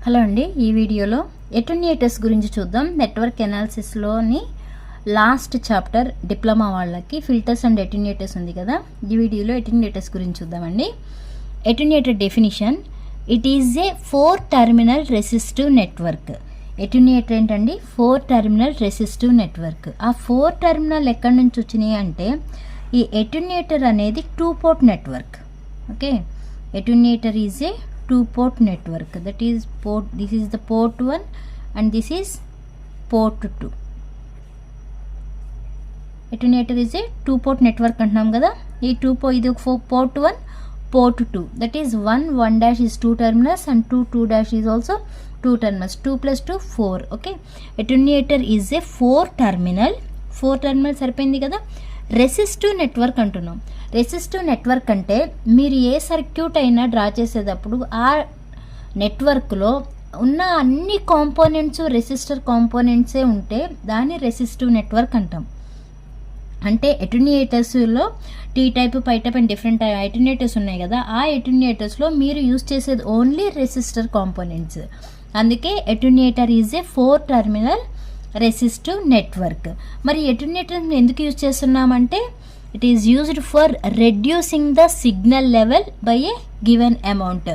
Hello అండి, ఈ వీడియోలో అటెన్యూయేటర్స్ గురించి చూద్దాం. నెట్వర్క్ ఎనాలిసిస్లోని లాస్ట్ చాప్టర్ డిప్లొమా వాళ్ళకి ఫిల్టర్స్ అండ్ అటెన్యూయేటర్స్ ఉంది కదా. ఈ వీడియోలో అటెన్యూయేటర్స్ గురించి చూద్దామండి. Attenuator definition: it is a 4 terminal resistive network. Attenuator ఏంటండి? 4 టర్మినల్ రెసిస్టివ్ నెట్వర్క్. ఆ 4 టర్మినల్ ఎక్కడి నుంచి వచ్చినాయి అంటే ఈ అటెన్యూయేటర్ అనేది 2 port network. Okay, attenuator is A 2 port network. That is port, this is the port 1 and this is port 2. Attenuator is a 2 port network అంటున్నాం కదా. ఈ 2 ఇది port 1 port 2, that is 1 dash is 2 terminals and 2 dash is also 2 terminals. 2 plus 2 4. Okay, attenuator is a 4 terminal సరిపోయింది కదా. Resistive network అంటున్నాం. Resistive network అంటే మీరు ఏ circuit అయినా డ్రా చేసేటప్పుడు ఆ నెట్వర్క్లో ఉన్న అన్ని కాంపోనెంట్స్ రెసిస్టర్ కాంపోనెంట్సే ఉంటే దాన్ని రెసిస్టివ్ నెట్వర్క్ అంటాం. అంటే అటెన్యూయేటర్స్లో T type, pi type and different attenuators ఉన్నాయి కదా. ఆ అటెన్యూయేటర్స్లో మీరు యూజ్ చేసేది ఓన్లీ రెసిస్టర్ కాంపోనెంట్స్. అందుకే attenuator is a 4 terminal resistive network. మరి అటెన్యూయేటర్ ఎందుకు యూజ్ చేస్తున్నామంటే it is used for reducing the signal level by a given amount.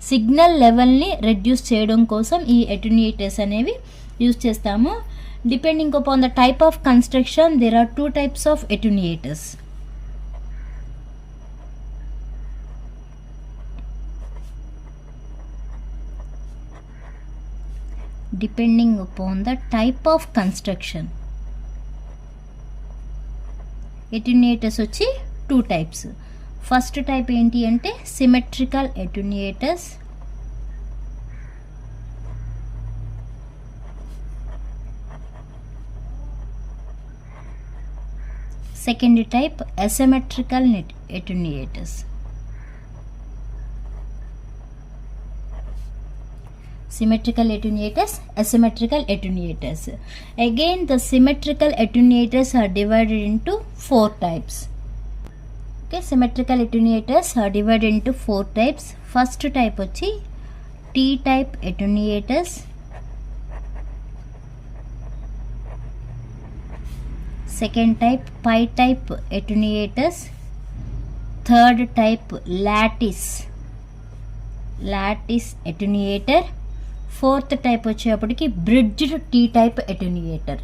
Signal లెవెల్ని రెడ్యూస్ చేయడం కోసం ఈ అటెన్యూయేటర్స్ అనేవి యూజ్ చేస్తాము. Depending upon the type of construction there are 2 types of attenuators. Depending upon the type of construction, attenuators వచ్చి 2 types. First type ఏంటి అంటే symmetrical attenuators. Second type asymmetrical attenuators. Symmetrical attenuators, asymmetrical attenuators. Again, the symmetrical attenuators are divided into 4 types. Okay, symmetrical attenuators are divided into 4 types. First type వచ్చి T-type attenuators. Second type pi-type attenuators. Third type lattice attenuator. Fourth type వచ్చేప్పటికి bridged T type attenuator.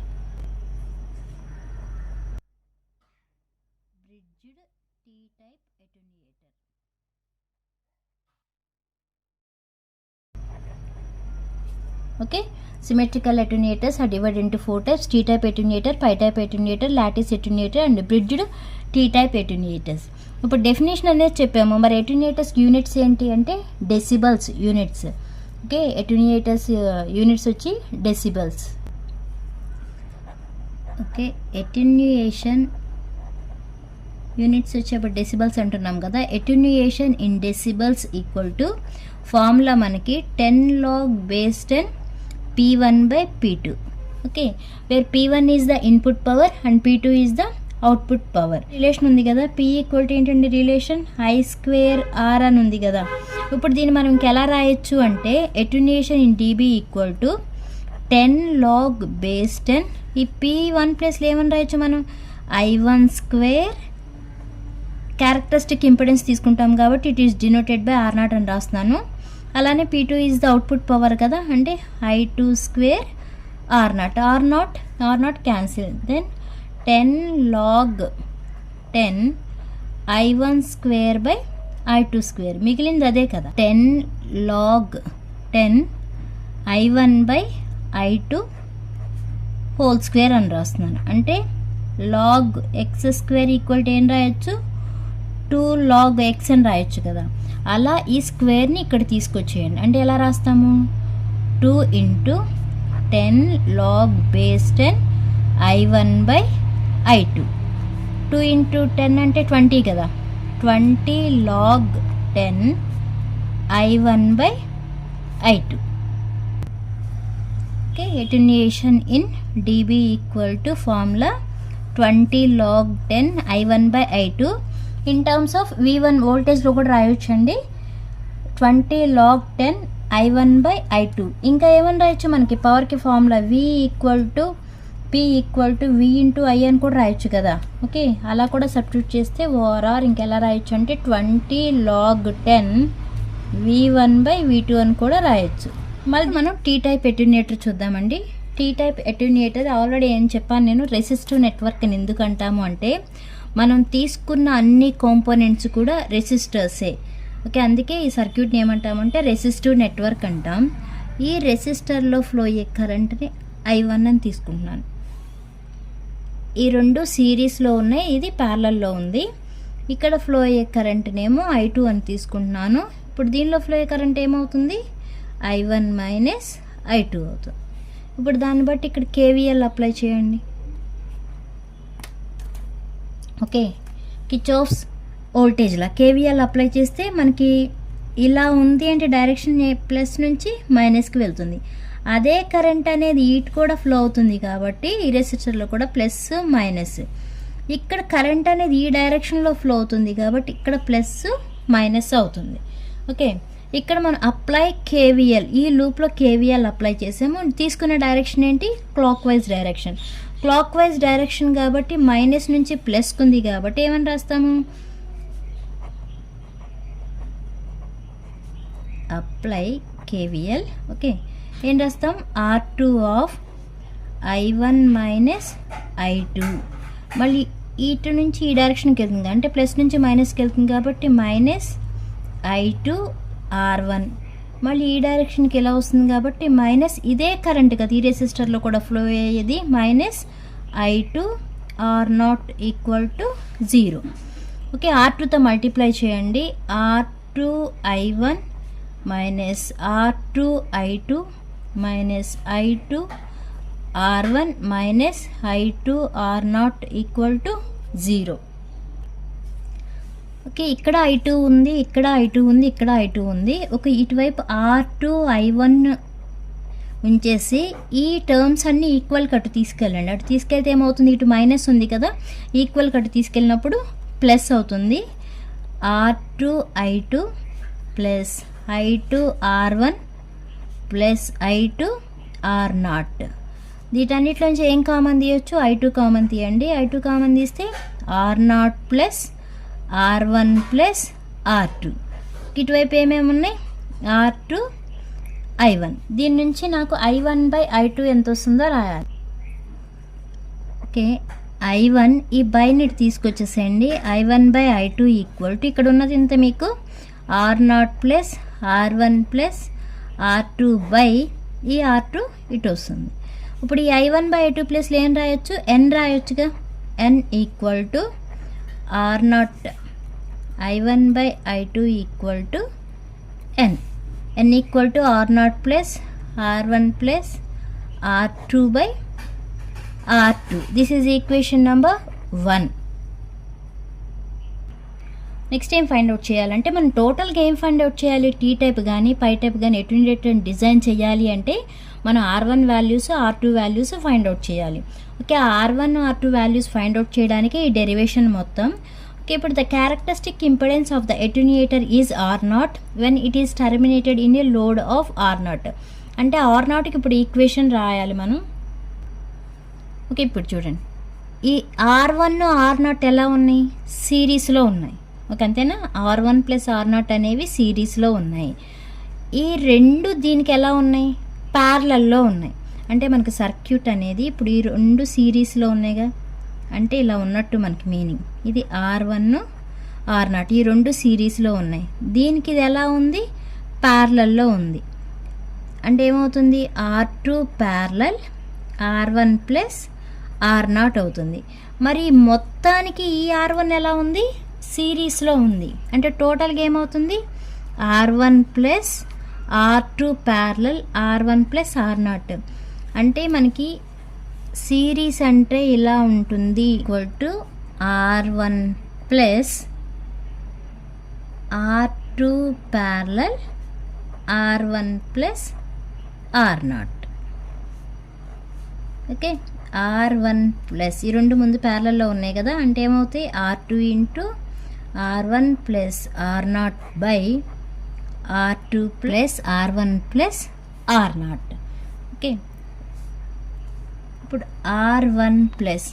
Okay, symmetrical attenuators are divided into 4 types: T type attenuator, pi type attenuator, lattice attenuator and bridged T type attenuators. ఇప్పుడు definition అనేది చెప్పాము. మరి attenuators units ఏంటి అంటే decibels units. Okay, attenuators units వచ్చి decibels. Okay, attenuation units వచ్చేప్పుడు decibels అంటున్నాం కదా. Attenuation in decibels equal to formula మనకి 10 log base 10 P1/P2. Okay, where P1 is the input power and P2 is the output power. Relation ఉంది కదా, P equal to ఏంటండి relation I²R అని ఉంది కదా. ఇప్పుడు దీన్ని మనం ఇంకెలా రాయొచ్చు అంటే attenuation in dB equal to 10 log base 10. ఈ P1 ప్లస్లో ఏమని రాయొచ్చు మనం? I1² క్యారెక్టరిస్టిక్ ఇంపిడెన్స్ తీసుకుంటాం కాబట్టి it is denoted by R0 అని రాస్తున్నాను. అలానే P2 is the output power కదా, అంటే I2² R0 cancel. Then 10 log 10 I1² I2², మిగిలింది అదే కదా. 10 log 10 I1/I2 హోల్ స్క్వేర్ అని రాస్తున్నాను. అంటే log x² ఈక్వల్ టు ఏం రాయొచ్చు? 2 log x అని రాయొచ్చు కదా. అలా ఈ స్క్వేర్ని ఇక్కడ తీసుకొచ్చేయండి. అంటే ఎలా రాస్తాము? 2 × 10 log base 10 I1/I2. 2 × 10 అంటే 20 కదా. 20 log 10 I1/I2. Okay, attenuation in dB equal to formula 20 log 10 I1/I2. In terms of V1 వోల్టేజ్లో కూడా రాయొచ్చండి. 20 log 10 I1/I2. ఇంకా ఏమని రాయొచ్చు, మనకి పవర్కి formula V = P = V × I అని కూడా రాయొచ్చు కదా. ఓకే, అలా కూడా సబ్స్టిట్యూట్ చేస్తే ఓఆర్ఆర్ ఇంకెలా రాయొచ్చు అంటే 20 log 10 V1/V2 అని కూడా రాయొచ్చు. మళ్ళీ మనం టీ టైప్ అటెన్యూయేటర్ చూద్దామండి. టీ టైప్ అటెన్యూయేటర్ ఆల్రెడీ ఏం చెప్పాను నేను, రెసిస్టివ్ నెట్వర్క్ అని ఎందుకు అంటాము అంటే మనం తీసుకున్న అన్ని కాంపోనెంట్స్ కూడా రెసిస్టర్సే. ఓకే, అందుకే ఈ సర్క్యూట్ని ఏమంటామంటే రెసిస్టివ్ నెట్వర్క్ అంటాం. ఈ రెసిస్టర్లో ఫ్లో అయ్యే కరెంట్ని I1 అని తీసుకుంటున్నాను. ఈ రెండు సిరీస్లో ఉన్నాయి, ఇది ప్యారలల్లో ఉంది. ఇక్కడ ఫ్లో అయ్యే కరెంట్నేమో I2 అని తీసుకుంటున్నాను. ఇప్పుడు దీనిలో ఫ్లో అయ్యే కరెంట్ ఏమవుతుంది, I1 - I2 అవుతుంది. ఇప్పుడు దాన్ని బట్టి ఇక్కడ KVL అప్లై చేయండి. ఓకే, కిర్చాఫ్స్ వోల్టేజ్లా KVL అప్లై చేస్తే మనకి ఇలా ఉంది అంటే డైరెక్షన్ ప్లస్ నుంచి మైనస్కి వెళ్తుంది. అదే కరెంట్ అనేది ఇటు కూడా ఫ్లో అవుతుంది కాబట్టి ఈ రెసిస్టర్లో కూడా ప్లస్ మైనస్. ఇక్కడ కరెంట్ అనేది ఈ డైరెక్షన్లో ఫ్లో అవుతుంది కాబట్టి ఇక్కడ ప్లస్ మైనస్ అవుతుంది. ఓకే, ఇక్కడ మనం అప్లై KVL, ఈ లూప్లో KVL అప్లై చేసాము. తీసుకున్న డైరెక్షన్ ఏంటి, clock wise direction. Clock wise direction కాబట్టి మైనస్ నుంచి ప్లస్కి ఉంది కాబట్టి ఏమని రాస్తాము, అప్లై KVL. ఓకే, ఏం రాస్తాం, R2 of I1 - I2. మళ్ళీ ఇటు నుంచి ఈ డైరెక్షన్కి వెళ్తుంది అంటే ప్లస్ నుంచి మైనస్కి వెళ్తుంది కాబట్టి -I2 R1. మళ్ళీ ఈ డైరెక్షన్కి ఎలా వస్తుంది కాబట్టి మైనస్, ఇదే కరెంట్ కదా ఈ రెసిస్టర్లో కూడా ఫ్లో అయ్యేది, -I2 R0 = 0. ఓకే, R2తో మల్టిప్లై చేయండి. R2 I1 - R2 I2 - I2 R1 - I2 R0 = 0. Okay, ఇక్కడ I2 ఉంది, ఇక్కడ I2 ఉంది, ఇక్కడ I2 ఉంది. ఒక ఇటువైపు R2 I1 ఉంచేసి ఈ టర్మ్స్ అన్నీ ఈక్వల్ కట్టు తీసుకెళ్ళండి. అటు తీసుకెళ్తే ఏమవుతుంది, ఇటు మైనస్ ఉంది కదా, ఈక్వల్ కట్టు తీసుకెళ్ళినప్పుడు ప్లస్ అవుతుంది. R2 I2 + I2 R1 + I2 R0. వీటన్నిటిలోంచి ఏం కామన్ తీయొచ్చు, I2 కామన్ తీయండి. I2 కామన్ తీస్తే R0 + R1 + R2. ఇటువైపు ఏమేమి ఉన్నాయి, R2 I1. దీని నుంచి నాకు I1/I2 ఎంత వస్తుందో రాయాలి. ఓకే, I1 ఈ బైని తీసుకొచ్చేసేయండి. I1/I2 = ఇక్కడ ఉన్నది ఇంత మీకు R0 + R1 + R2 ఈ R2 ఇటు వస్తుంది. ఇప్పుడు ఈ I1/I2 ప్లేస్లో ఏం రాయొచ్చు, N రాయొచ్చుగా. N = R0. I1/I2 = N. N = R0 + R1 + R2/R2. This is equation number 1. Next ఏం ఫైండ్ అవుట్ చేయాలంటే మనం టోటల్గా ఏం ఫైండ్ అవుట్ చేయాలి, టీ టైప్ కానీ పై టైప్ కానీ అటెన్యూయేటర్ డిజైన్ చేయాలి అంటే మనం R1 values R2 values find out చేయాలి. Okay, R1 R2 values find out చేయడానికి ఈ డెరివేషన్ మొత్తం. ఓకే, ఇప్పుడు the characteristic impedance of the attenuator is R0 when it is terminated in a load of R0. అంటే R0కి ఇప్పుడు equation రాయాలి మనం. Okay, ఇప్పుడు చూడండి, ఈ R1 R0 ఎలా ఉన్నాయి, సిరీస్లో ఉన్నాయి. ఓకే, అంతేనా, R1 + R0 అనేవి సిరీస్లో ఉన్నాయి. ఈ రెండు దీనికి ఎలా ఉన్నాయి, ప్యారలల్లో ఉన్నాయి. అంటే మనకు సర్క్యూట్ అనేది ఇప్పుడు ఈ రెండు సిరీస్లో ఉన్నాయిగా, అంటే ఇలా ఉన్నట్టు మనకి మీనింగ్. ఇది R1 R0 ఈ రెండు సిరీస్లో ఉన్నాయి. దీనికి ఇది ఎలా ఉంది, ప్యారలల్లో ఉంది. అంటే ఏమవుతుంది, R2 ప్యారలల్ R1 + R0 అవుతుంది. మరి మొత్తానికి ఈ R1 ఎలా ఉంది, సిరీస్లో ఉంది. అంటే టోటల్గా ఏమవుతుంది, R1 + R2 parallel R1 + R0. అంటే మనకి సిరీస్ అంటే ఇలా ఉంటుంది, R1 + R2 parallel R1 + R0. Okay, R1 + ఈ రెండు ముందు ప్యారలల్లో ఉన్నాయి కదా, అంటే ఏమవుతాయి, R2 × R1 + R0 R2 plus R1 plus R0. Okay, ఇప్పుడు R1 ప్లస్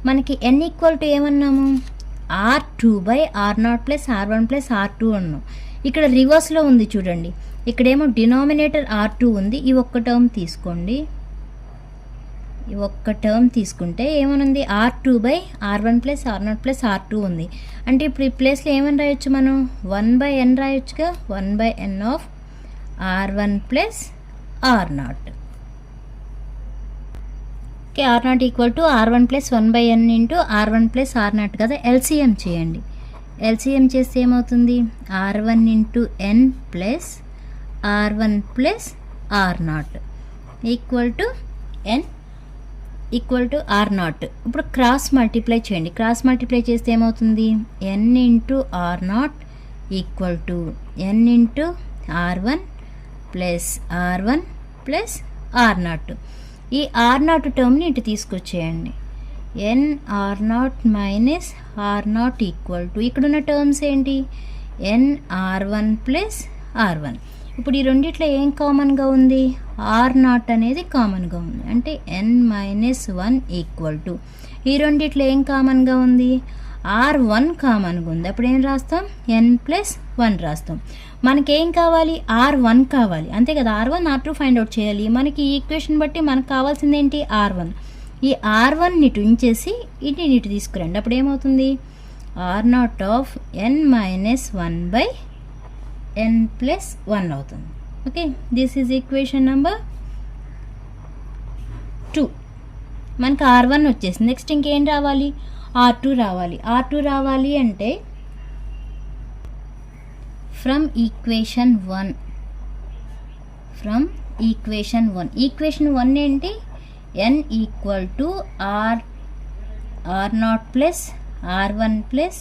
మనకి n ఈక్వల్ టు ఏమన్నాము, R2/R0 plus R1 plus R2 అన్నాం. ఇక్కడ రివర్స్లో ఉంది చూడండి, ఇక్కడేమో డినామినేటర్ R2 ఉంది. ఈ ఒక్క టర్మ్ తీసుకోండి, ఈ ఒక్క టర్మ్ తీసుకుంటే ఏమనుంది, R2/R1 plus R0 plus R2 ఉంది. అంటే ఇప్పుడు ఈ ప్లేస్లో ఏమని రాయొచ్చు మనం, 1/n రాయొచ్చుగా, 1/n of R1 plus R0. Okay, R0 equal to R1 plus 1/n into R1 plus R0 కదా. ఎల్సిఎం చేయండి, ఎల్సిఎం చేస్తే ఏమవుతుంది, R1 into n plus R1 plus R0 equal to n equal to R0. ఇప్పుడు cross multiply చేయండి, cross multiply చేస్తే ఏమవుతుంది, n into R0 equal to n into R1 plus R1 plus R0. ఈ R0 టర్మ్ని ఇటు తీసుకొచ్చేయండి, n R0 minus R0 equal to ఇక్కడున్న terms ఏంటి, n R1 plus R1. ఇప్పుడు ఈ రెండిట్లో ఏం కామన్గా ఉంది, R0 అనేది కామన్గా ఉంది. అంటే n మైనస్ 1 ఈక్వల్ టు ఈ రెండిట్లో ఏం కామన్గా ఉంది, R1 కామన్గా ఉంది. అప్పుడు ఏం రాస్తాం, n ప్లస్ 1 రాస్తాం. మనకేం కావాలి, R1 కావాలి, అంతే కదా. R1 R2 ఫైండ్ అవుట్ చేయాలి. మనకి ఈ ఈక్వేషన్ బట్టి మనకు కావాల్సింది ఏంటి, R1. ఈ R1 ఇటు ఉంచేసి ఇటు తీసుకురండి. అప్పుడు ఏమవుతుంది, R0 of n minus 1/n plus 1 అవుతుంది. Okay, this is equation number 2. మనకు R1 వచ్చేసింది. నెక్స్ట్ ఇంకేం రావాలి, R2 రావాలి. R2 రావాలి అంటే from equation 1, from equation 1. Equation 1 ఏంటి, n equal to R0 plus R1 plus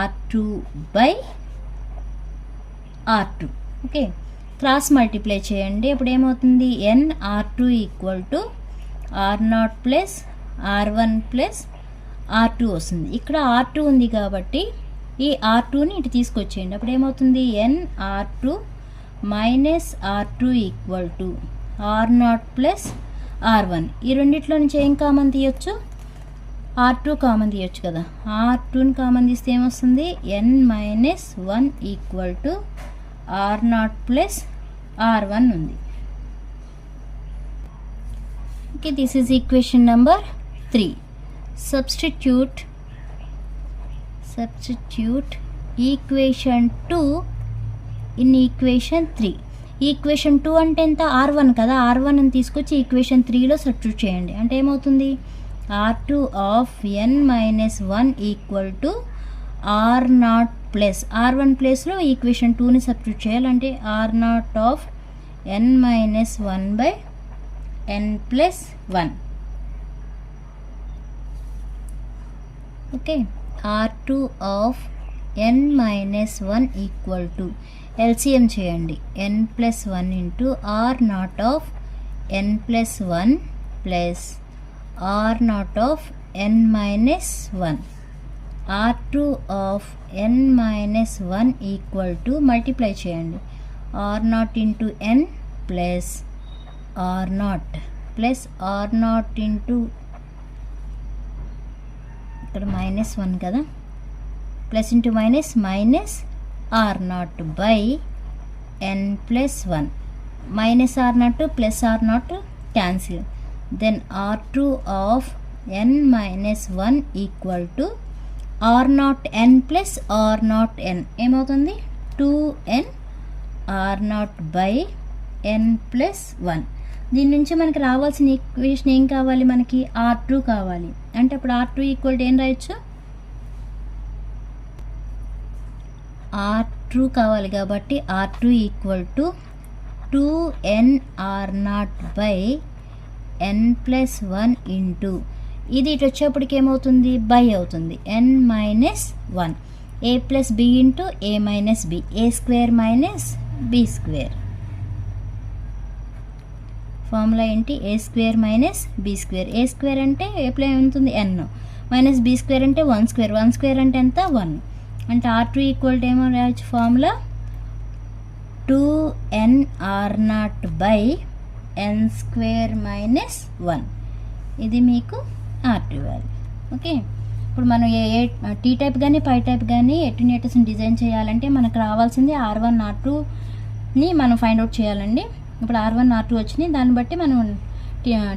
R2/R2. Okay, cross multiply చేయండి. ఇప్పుడు ఏమవుతుంది, n R2 equal to R0 plus R1 plus R2 వస్తుంది. ఇక్కడ R2 ఉంది కాబట్టి ఈ R2ని ఇటు తీసుకొచ్చేయండి. అప్పుడు ఏమవుతుంది, n R2 minus R2 equal to R0 plus R1. ఈ రెండిట్లో నుంచి ఏం కామన్ తీయొచ్చు, R2 కామన్ తీయొచ్చు కదా. R2ని కామన్ తీస్తే ఏమొస్తుంది, n minus 1 equal to R0 plus R1 ఉంది. Okay, this is equation number 3. Substitute equation 2 in equation 3. Equation 2 అంటే ఎంత, R1 కదా. R1 అని తీసుకొచ్చి ఈక్వేషన్ 3లో సబ్స్టిట్యూట్ చేయండి. అంటే ఏమవుతుంది, R2 of n minus 1 equal to R0 plus R1 ప్లేస్లో ఈక్వేషన్ 2ని సబ్స్టిట్యూట్ చేయాలంటే R0 of n minus 1/n plus 1. Okay, R2 of n minus 1 equal to LCM చేయండి, n plus 1 into R0 of n plus 1 plus R0 of n minus 1. R2 of n minus 1 equal to multiply చేయండి, R0 into n plus R0 plus R0 into ఇక్కడ minus 1 కదా, plus into minus minus R0/n plus 1. Minus R0 plus R0 cancel. Then R2 of n minus 1 equal to R0n plus R0n. ఏమవుతుంది, 2n R0/n plus 1. దీని నుంచి మనకి రావాల్సిన equation ఏం కావాలి, మనకి R2 కావాలి. అంటే అప్పుడు R2 ఈక్వల్ టు ఏం రాయొచ్చు, R2 కావాలి కాబట్టి R2 equal to 2n R0/n plus 1 into ఇది ఇటు వచ్చేప్పటికి ఏమవుతుంది, బై అవుతుంది, n minus 1 a plus b into a minus b, a square minus b square. Formula ఏంటి, a square minus b square. a square అంటే ఏ play ఉంటుంది, n minus b square అంటే 1 square. 1 square అంటే ఎంత, 1. అంటే R2 ఈక్వల్ టు ఏమో రాయొచ్చు, formula 2nr0/n²-1 ఇది మీకు R2 వాల్యూ. ఓకే, ఇప్పుడు మనం ఏ టీ టైప్ కానీ పై టైప్ కానీ అటెన్యూటర్స్ని డిజైన్ చేయాలంటే మనకు రావాల్సింది R1 R2ని మనం ఫైండ్ అవుట్ చేయాలండి. ఇప్పుడు R1 R2 వచ్చినాయి, దాన్ని బట్టి మనం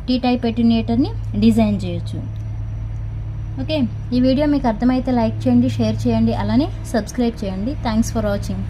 టీ టైప్ అటెన్యూటర్ని డిజైన్ చేయొచ్చు. ఓకే, ఈ వీడియో మీకు అర్థమైతే లైక్ చేయండి, షేర్ చేయండి, అలానే సబ్స్క్రైబ్ చేయండి. Thanks for watching.